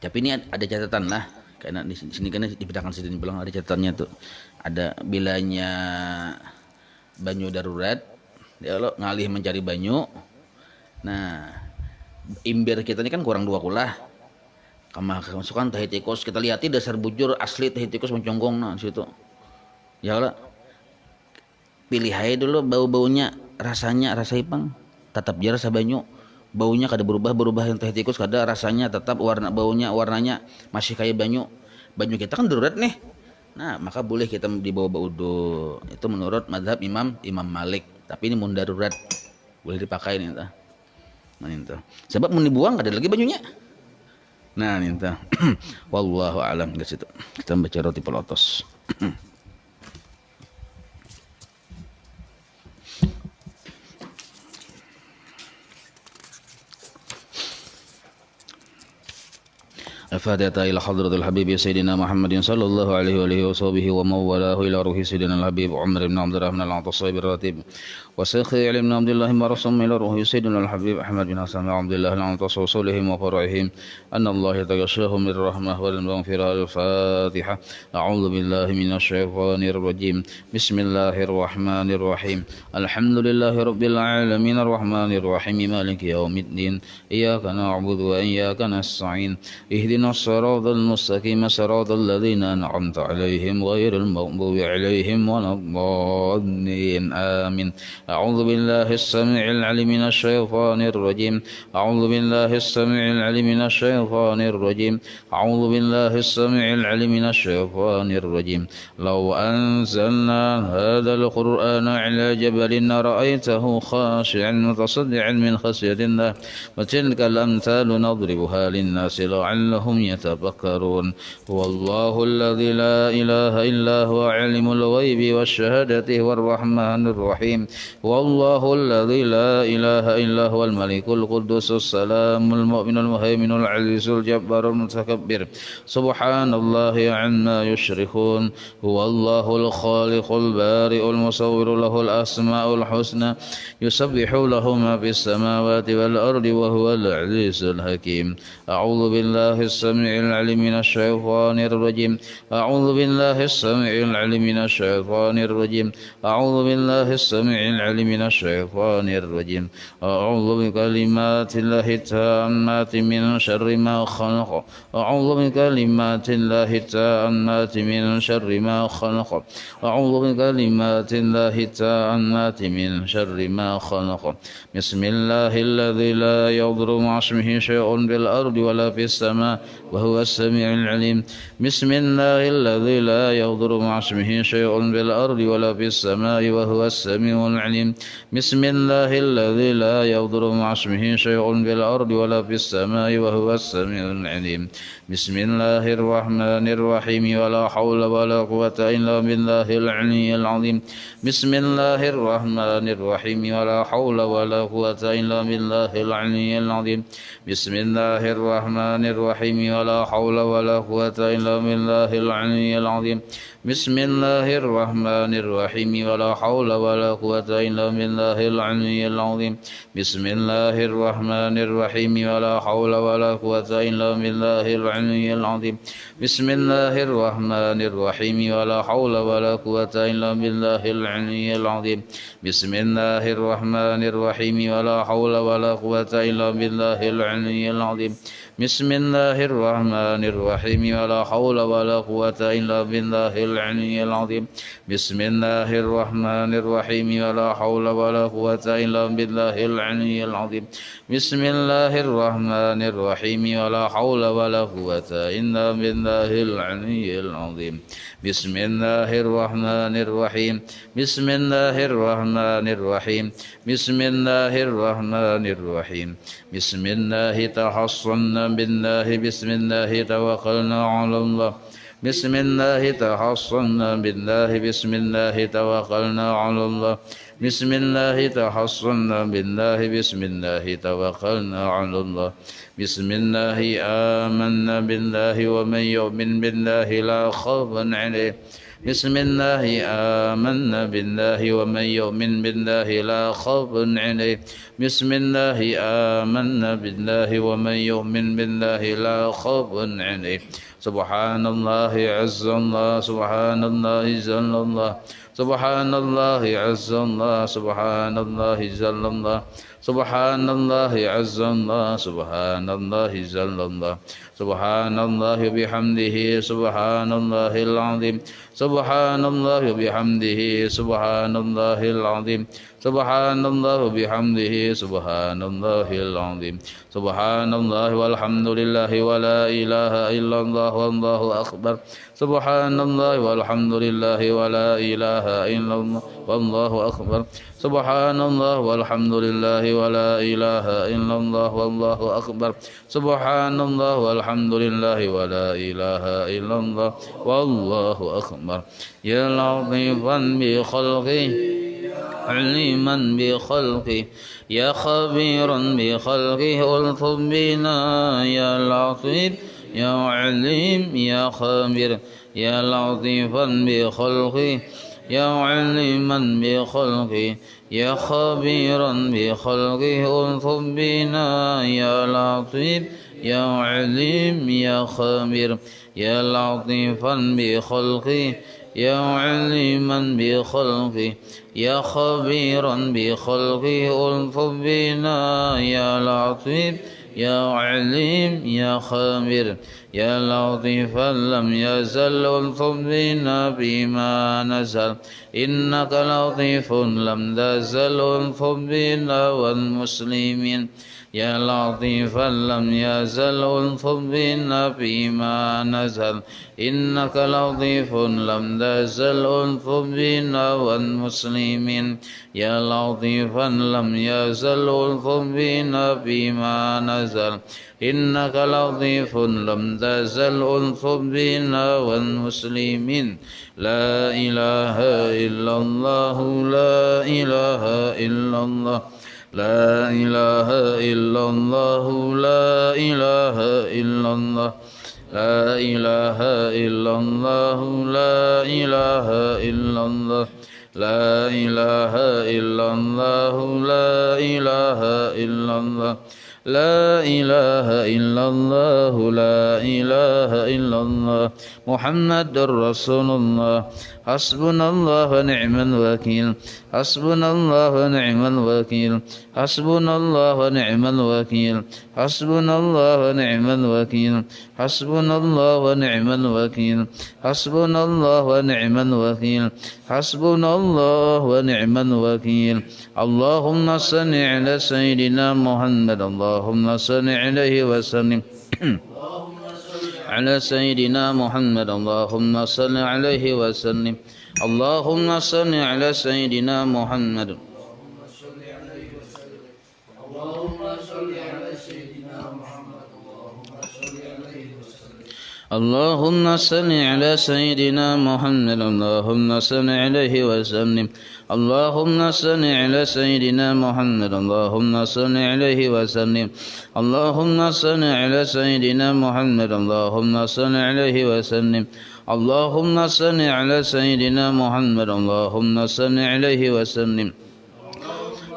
tapi ini ada catatan lah, karena di sini kan dibedakan sini bilang ada catatannya tuh. Ada bilanya banyu darurat, dia lo ngalih mencari banyu. Nah, imbir kita ini kan kurang 2 kullah. Kemasukan teh tikus, kita lihati dasar bujur asli teh tikus mencongkong nah situ. Ya Allah. Pilih aja dulu bau-baunya, rasanya rasa ipang, tetap jar rasa banyu. Baunya kada berubah yang teh tikus kada, rasanya tetap, warna baunya warnanya masih kayak banyu. Banyu kita kan darurat nih. Nah, maka boleh kita dibawa wudu. Itu menurut mazhab Imam Malik. Tapi ini mun darurat boleh dipakai nih tah. Nah, itu. Sebab mun dibuang kada lagi banyunya. Nah, itu. Wallahu a'lam di situ. Kita baca roti pelotos. الفاتحة إلى حضرة الحبيب سيدنا محمد صلى الله عليه وآله وصحبه ومن والاه إلى روح سيدنا الحبيب عمر بن عبد الرحمن العطاصي الراتب وشيخ علي بن عبد الله مرسوم إلى روح سيدنا الحبيب أحمد بن حسن عبد الله العطاصي وصولهم وفرعهم أن الله يتغشاهم بالرحمة والمغفرة. الفاتحة. أعوذ بالله من الشيطان الرجيم. بسم الله الرحمن الرحيم. الحمد لله رب العالمين الرحمن الرحيم مالك يوم الدين إياك نعبد وإياك نستعين اهدنا الصراط المستقيم صراط الذين أنعمت عليهم غير المغضوب عليهم ولا الضالين آمين. أعوذ بالله السميع العليم من الشيطان الرجيم. أعوذ بالله السميع العليم من الشيطان الرجيم. أعوذ بالله السميع العليم من الشيطان الرجيم. لو أنزلنا هذا القرآن على جبل رأيته خاشعا متصدعا من خشية الله وتلك الأمثال نضربها للناس لعلهم يتفكرون. هو الله الذي لا إله إلا هو عالم الغيب والشهادة هو الرحمن الرحيم. هو الله الذي لا إله إلا هو الملك القدوس السلام المؤمن المهيمن العزيز الجبار المتكبر سبحان الله عما يشركون. هو الله الخالق البارئ المصور له الأسماء الحسنى يسبح له ما في السماوات والأرض وهو العزيز الحكيم. أعوذ بالله السميع العليم من الشيطان الرجيم. أعوذ بالله السميع العليم من الشيطان الرجيم. أعوذ بالله السميع العليم من الشيطان الرجيم. أعوذ بكلمات الله التامات من شر ما خلق. أعوذ بكلمات الله التامات من شر ما خلق. أعوذ بكلمات الله التامات من شر ما خلق. بسم الله الذي لا يضر مع اسمه شيء في الأرض ولا في السماء وهو السميع العليم. بسم الله الذي لا يضر مع اسمه شيء في الأرض ولا في السماء وهو السميع العليم. بسم الله الذي لا يضر مع اسمه شيء في الأرض ولا في السماء وهو السميع العليم. بسم الله الرحمن الرحيم. ولا حول ولا قوة إلا بالله العلي العظيم. بسم الله الرحمن الرحيم. ولا حول ولا قوة إلا بالله العلي العظيم. بسم الله الرحمن الرحيم. ولا حول ولا قوة إلا بالله العلي العظيم. بسم الله الرحمن الرحيم. ولا حول ولا قوة إلا بالله العلي العظيم. بسم الله الرحمن الرحيم. ولا حول ولا قوة إلا بالله العلي العظيم. بسم الله الرحمن الرحيم. ولا حول ولا قوة إلا بالله العلي العظيم. بسم الله الرحمن الرحيم. ولا حول ولا قوة إلا بالله العلي العظيم. بسم الله الرحمن الرحيم. ولا حول ولا قوة إلا بالله العلي العظيم. بسم الله الرحمن الرحيم. ولا حول ولا قوة إلا بالله العلي العظيم. بسم الله الرحمن الرحيم. ولا حول ولا قوة إلا بالله العلي العظيم. بسم الله الرحمن الرحيم. بسم الله الرحمن الرحيم. بسم الله الرحمن الرحيم. بسم الله تحصنا بالله. بسم الله توكلنا على الله. بسم الله تحصنا بالله. بسم الله توكلنا على الله. بسم الله تحصنا بالله. بسم الله توكلنا على الله. بسم الله آمنا بالله ومن يؤمن بالله لا خوف عليه. بسم الله آمنا بالله ومن يؤمن بالله لا خوف عليه. بسم الله آمنا بالله ومن يؤمن بالله لا خوف عليه. سبحان الله عز الله. سبحان الله جل الله. سبحان الله عز الله. سبحان الله جل الله. سبحان الله عز الله. سبحان الله جل الله. سبحان الله بحمده. سبحان الله العظيم. سبحان الله بحمده. سبحان الله العظيم. سبحان الله بحمده. سبحان الله العظيم. سبحان الله والحمد لله ولا إله إلا الله والله أكبر. سبحان الله والحمد لله ولا إله إلا الله والله أكبر. سبحان الله والحمد لله ولا إله إلا الله والله أكبر. سبحان الله والحمد لله ولا إله إلا الله والله أكبر. يا لطيفا بخلقه عليما بخلقه يا خبيرا بخلقه الطف بنا يا لطيف يا عليم يا خبير يا لطيفا بخلقه يا عليما بخلقه يا خبيرا بخلقه ألطف بنا يا لطيف يا عليم يا خبير يا لطيفا بخلقه يا عليما بخلقه يا خبيرا بخلقه ألطف بنا يا لطيف يا عليم يا خبير يا لطيفا لم يزل ألطف بنا بما نزل إنك لطيف لم تزل ألطف بنا والمسلمين يا لطيفا لم يزل ألطف بنا فيما نزل إنك لطيف لم تزل ألطف بنا والمسلمين يا لطيفا لم يزل ألطف بنا فيما نزل إنك لطيف لم تزل ألطف بنا والمسلمين لا إله إلا الله لا إله إلا الله لا إله إلا الله لا إله إلا الله لا إله إلا الله لا إله إلا الله لا إله إلا الله لا إله إلا الله لا إله إلا الله لا إله إلا الله محمد رسول الله حسبنا الله ونعم الوكيل حسبنا الله ونعم الوكيل حسبنا الله ونعم الوكيل حسبنا الله ونعم الوكيل حسبنا الله ونعم الوكيل حسبنا الله ونعم الوكيل حسبنا الله ونعم الوكيل اللهم صل على سيدنا محمد اللهم صل عليه وسلم على سيدنا محمد اللهم صل عليه وسلم اللهم صل على سيدنا محمد اللهم صل على سيدنا محمد اللهم صل عليه وسلم اللهم صل على سيدنا محمد اللهم صل عليه وسلم اللهم صل على سيدنا محمد اللهم صل عليه وسلم اللهم صل على سيدنا محمد اللهم صل عليه وسلم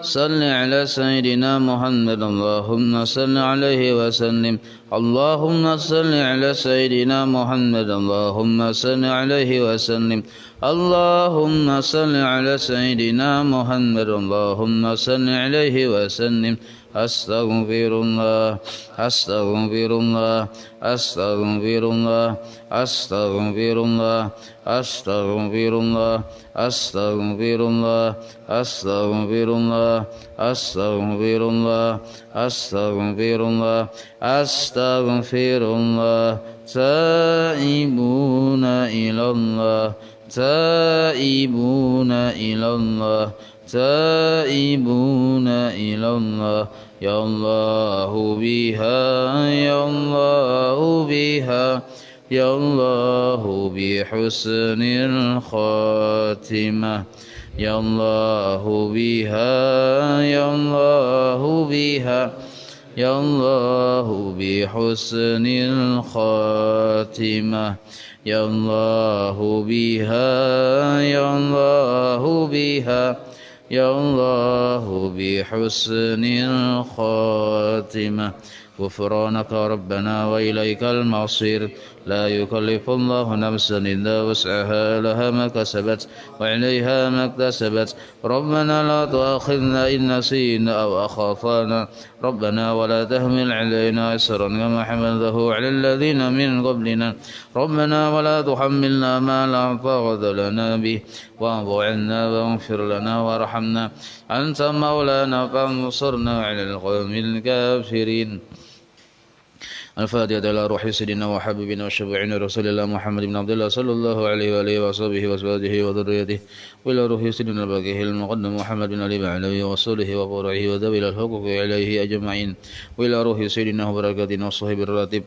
صل على سيدنا محمد اللهم صل عليه وسلم اللهم صل على سيدنا محمد اللهم صل عليه وسلم اللهم صل على سيدنا محمد اللهم صل عليه وسلم أستغفر الله أستغفر الله أستغفر الله أستغفر الله أستغفر الله أستغفر الله أستغفر الله أستغفر الله أستغفر الله أستغفر الله تائبون إلى الله تائبون إلى الله تائبون إلى الله يا الله بها يا الله بها يا الله بحسن الخاتمة يا الله بها يا الله بها يا الله بحسن الخاتمة يا الله بها يا الله بها يا الله بحسن الخاتمة غفرانك ربنا وإليك المصير لا يكلف الله نفسا إلا وسعها لها ما كسبت وعليها ما اكتسبت ربنا لا تؤاخذنا إن نسينا أو أخطأنا ربنا ولا تحمل علينا إصرا كما حملته على الذين من قبلنا ربنا ولا تحملنا ما لا طاقة لنا به واعف عنا واغفر لنا وارحمنا أنت مولانا فانصرنا على القوم الكافرين. الفاتحة إلى روح سيدنا وحبيبنا وشفيعنا رسول الله محمد بن عبد الله صلى الله عليه وآله وصحبه وأزواجه وذريته وإلى روح سيدنا الباقي المقدم محمد بن علي عليه وصله وفرعه وذوي الحقوق عليه أجمعين وإلى روح سيدنا وبركاته وصحبه الراتب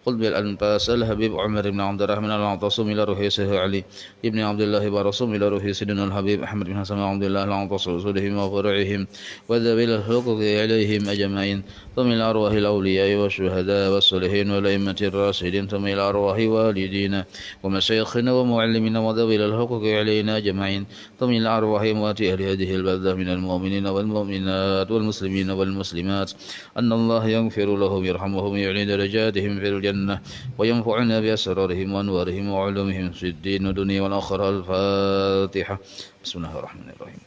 خذ بالأنفاس الحبيب عمر بن عبد الرحمن العطاصم إلى روح سيدنا علي ابن عبد الله برسوم إلى روح سيدنا الحبيب أحمد بن حسن عبد الله العطاصم وصولهم وفرعهم وذوي الحقوق عليهم أجمعين ثم إلى أرواح الأولياء والشهداء والصالحين والأئمة الراشدين ثم إلى أرواح والدينا ومشايخنا ومعلمنا وذوي الحقوق علينا أجمعين ثم إلى أرواح أموات أهل هذه البلدة من المؤمنين والمؤمنات والمسلمين والمسلمات أن الله يغفر لهم يرحمهم ويعلي درجاتهم في الجنة وينفعنا بأسرارهم وأنوارهم وعلومهم في الدين والدنيا والآخرة. الفاتحة. بسم الله الرحمن الرحيم.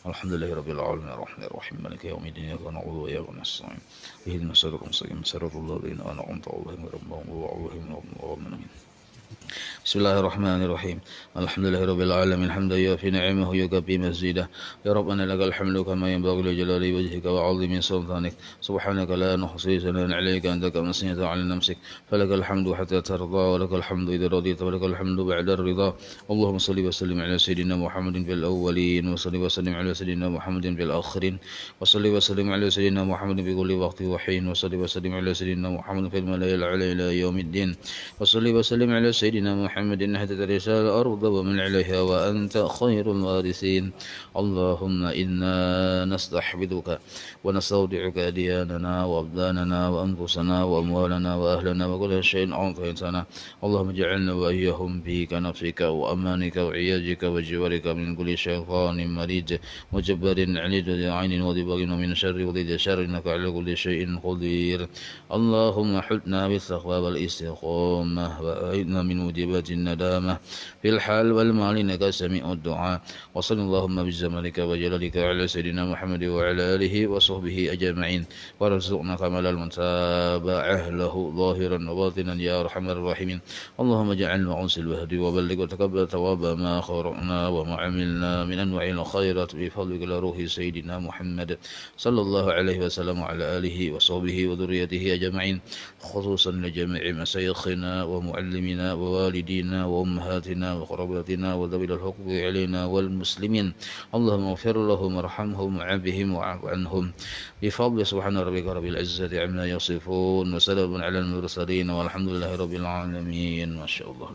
الحمد لله رب العالمين الرحمن الرحيم مالك يوم الدين إياك نعبد وإياك نستعين اهدنا الصراط المستقيم صراط الذين أنعمت عليهم غير المغضوب عليهم ولا الضالين. بسم الله الرحمن الرحيم. الحمد لله رب العالمين حمدا يوافي نعمه ويكفي مزيده. يا ربنا لك الحمد كما ينبغي لجلال وجهك وعظيم سلطانك. سبحانك لا نحصي ثناء عليك أنت كما أثنيت على نفسك فلك الحمد حتى ترضى ولك الحمد إذا رضيت ولك الحمد بعد الرضا. اللهم صل وسلم على سيدنا محمد في الأولين وصل وسلم على سيدنا محمد في الآخرين وصل وسلم على سيدنا محمد في كل وقت وحين وصل وسلم على سيدنا محمد في الملأ الأعلى إلى يوم الدين وصل وسلم على سيدنا محمد نهدت رسالة الأرض ومن عليها وأنت خير الوارثين. اللهم إنا نستحفظك ونستودعك دياننا وأبداننا وأنفسنا وأموالنا وأهلنا وكل شيء أعطيتنا. اللهم اجعلنا وإياهم في كنفك وأمانك وعياذك وجوارك من كل شيطان مريد وجبار عنيد عين وذبغ ومن شر وضد شر إنك على كل شيء قدير. اللهم حلنا بالتقوى والاستقامة وأعذنا من موجبات الندامة في الحال والمال إنك سميع الدعاء. وصل اللهم بجمالك وجلالك على سيدنا محمد وعلى آله وصحبه أجمعين وارزقنا كمال المتابعة له ظاهرا وباطنا يا أرحم الراحمين. اللهم اجعلنا عنس الوهد وبلغ وتقبل ثواب ما قرأنا وما عملنا من أنواع الخيرات بفضلك لروح سيدنا محمد صلى الله عليه وسلم وعلى آله وصحبه وذريته أجمعين خصوصا لجميع مشايخنا ومعلمنا ووالدينا وأمهاتنا وقراباتنا وذوي الحقوق علينا والمسلمين. اللهم اغفر لهم وارحمهم وعافهم واعف عنهم بفضل سبحان ربك رب العزة عما يصفون وسلام على المرسلين والحمد لله رب العالمين. ما شاء الله.